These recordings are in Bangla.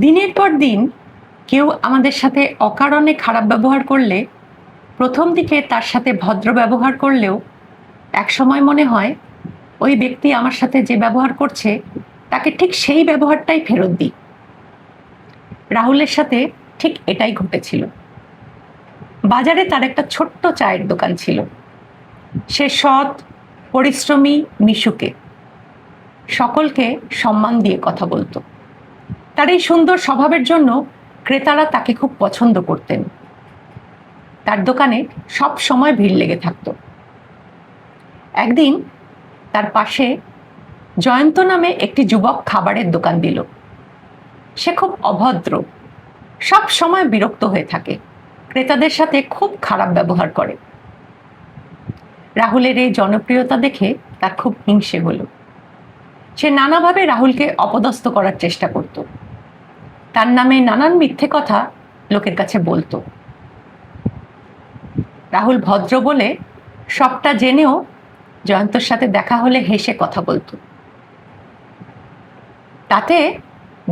দিনের পর দিন কেউ আমাদের সাথে অকারণে খারাপ ব্যবহার করলে প্রথম দিকে তার সাথে ভদ্র ব্যবহার করলেও একসময় মনে হয় ওই ব্যক্তি আমার সাথে যে ব্যবহার করছে তাকে ঠিক সেই ব্যবহারটাই ফেরত দিই। রাহুলের সাথে ঠিক এটাই ঘটেছিল। বাজারে তার একটা ছোট্ট চায়ের দোকান ছিল। সে সৎ, পরিশ্রমী, মিশুকে সকলকে সম্মান দিয়ে কথা বলতো। তার এই সুন্দর স্বভাবের জন্য ক্রেতারা তাকে খুব পছন্দ করতেন। তার দোকানে সব সময় ভিড় লেগে থাকতো। একদিন তার পাশে জয়ন্ত নামে একটি যুবক খাবারের দোকান দিল। সে খুব অভদ্র, সব সময় বিরক্ত হয়ে থাকে, ক্রেতাদের সাথে খুব খারাপ ব্যবহার করে। রাহুলের এই জনপ্রিয়তা দেখে তার খুব হিংসে হলো। সে নানাভাবে রাহুলকে অপদস্থ করার চেষ্টা করত। তার নামে নানান মিথ্যে কথা লোকের কাছে বলতো। রাহুল ভদ্র বলে সবটা জেনেও জয়ন্তর সাথে দেখা হলে হেসে কথা বলতো। তাতে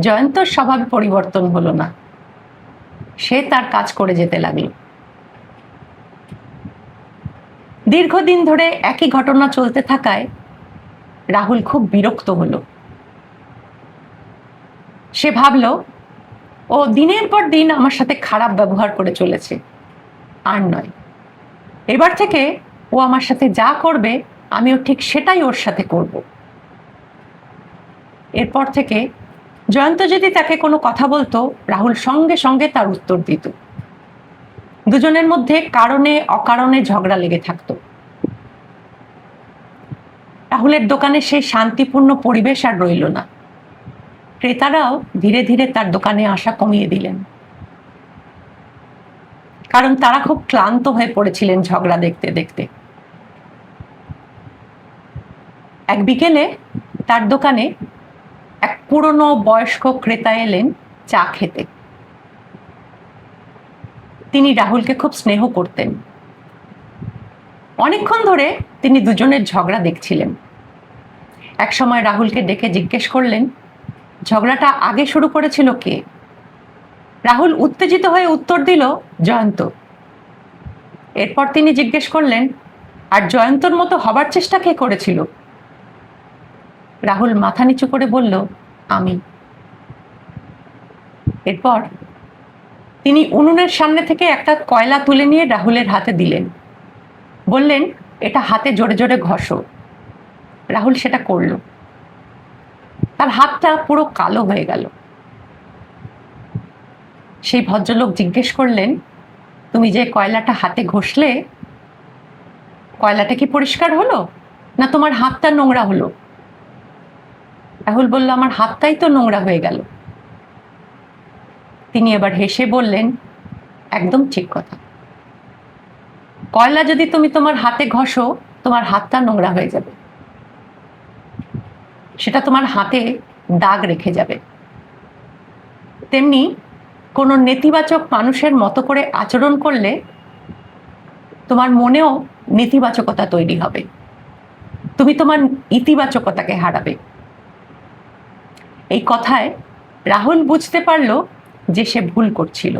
জয়ন্তর স্বভাবে পরিবর্তন হলো না। সে তার কাজ করে যেতে লাগলো। দীর্ঘদিন ধরে একই ঘটনা চলতে থাকায় রাহুল খুব বিরক্ত হলো। সে ভাবল, ও দিনের পর দিন আমার সাথে খারাপ ব্যবহার করে চলেছে, আর নয়, এবার থেকে ও আমার সাথে যা করবে আমিও ঠিক সেটাই ওর সাথে করব। এরপর থেকে জয়ন্ত যদি তাকে কোনো কথা বলতো, রাহুল সঙ্গে সঙ্গে তার উত্তর দিত। দুজনের মধ্যে কারণে অকারণে ঝগড়া লেগে থাকতো। রাহুলের দোকানে সেই শান্তিপূর্ণ পরিবেশ আর রইল না। ক্রেতারাও ধীরে ধীরে তার দোকানে আসা কমিয়ে দিলেন, কারণ তারা খুব ক্লান্ত হয়ে পড়েছিলেন ঝগড়া দেখতে দেখতে। এক বিকেলে তার দোকানে এক পুরনো বয়স্ক ক্রেতা এলেন চা খেতে। তিনি রাহুলকে খুব স্নেহ করতেন। অনেকক্ষণ ধরে তিনি দুজনের ঝগড়া দেখছিলেন। এক সময় রাহুলকে ডেকে জিজ্ঞেস করলেন, ঝগড়াটা আগে শুরু করেছিল কে? রাহুল উত্তেজিত হয়ে উত্তর দিল, জয়ন্ত। এরপর তিনি জিজ্ঞেস করলেন, আর জয়ন্তর মতো হবার চেষ্টা কে করেছিল? রাহুল মাথা নিচু করে বলল, আমি। এরপর তিনি উনুনের সামনে থেকে একটা কয়লা তুলে নিয়ে রাহুলের হাতে দিলেন। বললেন, এটা হাতে জোরে জোরে ঘষো। রাহুল সেটা করল। তার হাতটা পুরো কালো হয়ে গেল। সেই ভদ্রলোক জিজ্ঞেস করলেন, তুমি যে কয়লাটা হাতে ঘষলে, কয়লাটা কি পরিষ্কার হলো, না তোমার হাতটা নোংরা হলো? রাহুল বলল, আমার হাতটাই তো নোংরা হয়ে গেল। তিনি এবার হেসে বললেন, একদম ঠিক কথা। কয়লা যদি তুমি তোমার হাতে ঘষো, তোমার হাতটা নোংরা হয়ে যাবে, সেটা তোমার হাতে দাগ রেখে যাবে। তেমনি কোনো নেতিবাচক মানুষের মতো করে আচরণ করলে তোমার মনেও নেতিবাচকতা তৈরি হবে, তুমি তোমার ইতিবাচকতাকে হারাবে। এই কথায় রাহুল বুঝতে পারল যে সে ভুল করছিল।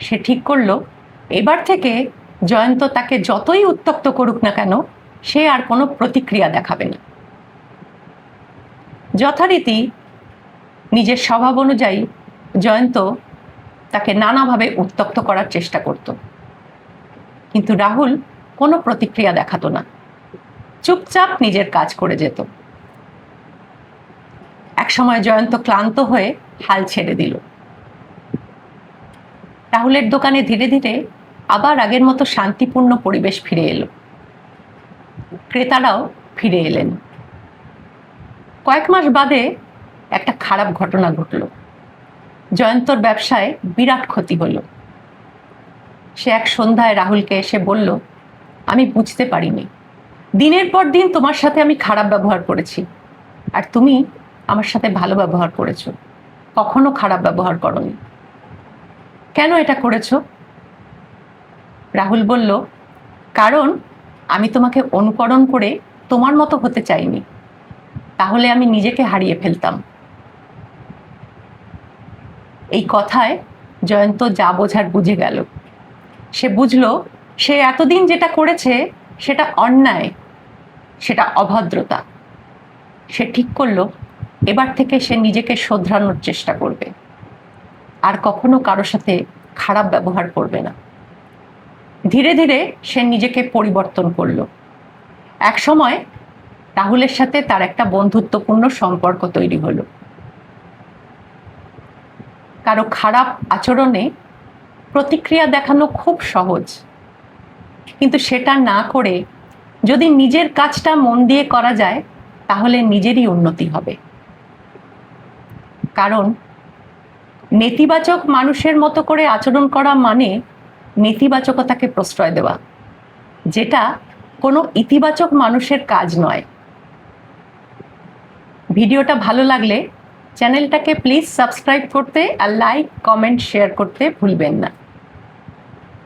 সে ঠিক করলো, এবার থেকে জয়ন্ত তাকে যতই উত্ত্যক্ত করুক না কেন, সে আর কোনো প্রতিক্রিয়া দেখাবে না। যথারীতি নিজের স্বভাব অনুযায়ী জয়ন্ত তাকে নানাভাবে উত্ত্যক্ত করার চেষ্টা করত, কিন্তু রাহুল কোনো প্রতিক্রিয়া দেখাতো না, চুপচাপ নিজের কাজ করে যেত। একসময় জয়ন্ত ক্লান্ত হয়ে হাল ছেড়ে দিল। রাহুলের দোকানে ধীরে ধীরে আবার আগের মতো শান্তিপূর্ণ পরিবেশ ফিরে এলো। ক্রেতারাও ফিরে এলেন। কয়েক মাস বাদে একটা খারাপ ঘটনা ঘটল। জয়ন্তর ব্যবসায় বিরাট ক্ষতি হলো। সে এক সন্ধ্যায় রাহুলকে এসে বলল, আমি বুঝতে পারিনি, দিনের পর দিন তোমার সাথে আমি খারাপ ব্যবহার করেছি, আর তুমি আমার সাথে ভালো ব্যবহার করেছো, কখনো খারাপ ব্যবহার করোনি। কেন এটা করেছো? রাহুল বলল, কারণ আমি তোমাকে অনুকরণ করে তোমার মতো হতে চাইনি, তাহলে আমি নিজেকে হারিয়ে ফেলতাম। এই কথায় জয়ন্ত যা বোঝার বুঝে গেল। সে বুঝলো সে এতদিন যেটা করেছে সেটা অন্যায়, সেটা অভদ্রতা। সে ঠিক করলো এবার থেকে সে নিজেকে শোধরানোর চেষ্টা করবে, আর কখনো কারো সাথে খারাপ ব্যবহার করবে না। ধীরে ধীরে সে নিজেকে পরিবর্তন করলো। এক সময় রাহুলের সাথে তার একটা বন্ধুত্বপূর্ণ সম্পর্ক তৈরি হলো। কারো খারাপ আচরণে প্রতিক্রিয়া দেখানো খুব সহজ, কিন্তু সেটা না করে যদি নিজের কাজটা মন দিয়ে করা যায় তাহলে নিজেরই উন্নতি হবে। কারণ নেতিবাচক মানুষের মতো করে আচরণ করা মানে নেতিবাচকতাকে প্রশ্রয় দেওয়া, যেটা কোনো ইতিবাচক মানুষের কাজ নয়। ভিডিওটা ভালো লাগলে চ্যানেলটাকে প্লিজ সাবস্ক্রাইব করতে আর লাইক, কমেন্ট, শেয়ার করতে ভুলবেন না।